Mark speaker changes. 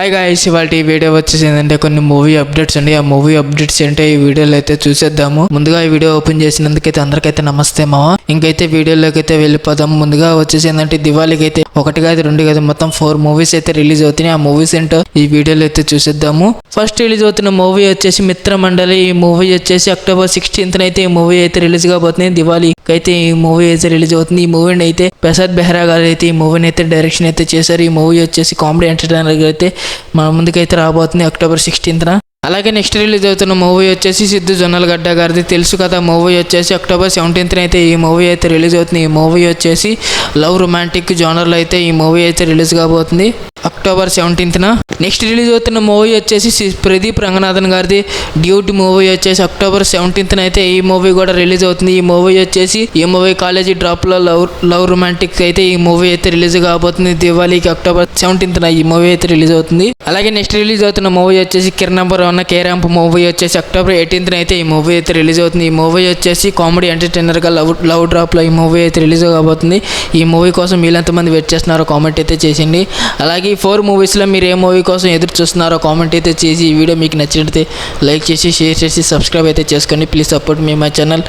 Speaker 1: Hi guys, ఇవాళ ఈ video వచ్చేసి ఏంటంటే కొన్ని మూవీ అప్డేట్స్ అండి. ఆ మూవీ అప్డేట్స్ ఏంటో ఈ వీడియోలో అయితే చూసేద్దాము. ముందుగా ఈ వీడియో ఓపెన్ చేసినందుకైతే అందరికైతే నమస్తే మావా. ఇంకైతే వీడియోలోకి అయితే వెళ్ళిపోదాం. ముందుగా వచ్చేసి ఏంటంటే దివాళీకి అయితే ఒకటి కాదు రెండు కాదు మొత్తం 4 మూవీస్ అయితే రిలీజ్ అవుతున్నాయి. ఆ మూవీస్ ఏంటో ఈ వీడియోలో అయితే చూసేద్దాము. ఫస్ట్ రిలీజ్ అవుతున్న మూవీ వచ్చేసి మిత్రమండలి. ఈ మూవీ వచ్చేసి అక్టోబర్ 16th అయితే ఈ మూవీ అయితే రిలీజ్ కాబోతుంది. దివాళీకి అయితే ఈ మూవీ అయితే రిలీజ్ అవుతుంది. ఈ మూవీని అయితే ప్రసాద్ బెహ్రా గారు అయితే ఈ మూవీని అయితే డైరెక్షన్ అయితే చేశారు. ఈ మూవీ వచ్చేసి కామెడీ ఎంటర్టైనర్ అయితే మన ముందుకైతే రాబోతుంది అక్టోబర్ 16th. అలాగే నెక్స్ట్ రిలీజ్ అవుతున్న మూవీ వచ్చేసి సిద్ధు జొన్నలగడ్డ గారిది తెలుసు కదా. మూవీ వచ్చేసి అక్టోబర్ 17th అయితే ఈ మూవీ అయితే రిలీజ్ అవుతుంది. ఈ మూవీ వచ్చేసి లవ్ రొమాంటిక్ జోనర్లో అయితే ఈ మూవీ అయితే రిలీజ్ కాబోతుంది అక్టోబర్ 17th. నెక్స్ట్ రిలీజ్ అవుతున్న మూవీ వచ్చేసి ప్రదీప్ రంగనాథన్ గారిది డ్యూటీ మూవీ వచ్చేసి అక్టోబర్ 17th అయితే ఈ మూవీ కూడా రిలీజ్ అవుతుంది. ఈ మూవీ వచ్చేసి ఈ మూవీ కాలేజీ డ్రాప్లో లవ్ రొమాంటిక్ అయితే ఈ మూవీ అయితే రిలీజ్ కాబోతుంది. దివాళీకి అక్టోబర్ 17th ఈ మూవీ అయితే రిలీజ్ అవుతుంది. అలాగే నెక్స్ట్ రిలీజ్ అవుతున్న మూవీ వచ్చేసి కిరణ్ నెంబర్ 1 కేరాంప్ మూవీ వచ్చేసి అక్టోబర్ 18th అయితే ఈ మూవీ అయితే రిలీజ్ అవుతుంది. ఈ మూవీ వచ్చేసి కామెడీ ఎంటర్టైనర్గా లవ్ డ్రాప్లో ఈ మూవీ అయితే రిలీజ్ కాబోతుంది. ఈ మూవీ కోసం మీరు ఎంతమంది వెయిట్ చేస్తున్నారో కామెంట్ అయితే చేసిండి. అలాగే ఈ 4 మూవీస్లో మీరు ఏ మూవీ కోసం ఎదురు చూస్తున్నారో కామెంట్ అయితే చేసి ఈ వీడియో మీకు నచ్చినట్లయితే లైక్ చేసి షేర్ చేసి సబ్స్క్రైబ్ అయితే చేసుకోండి. Please support me my channel.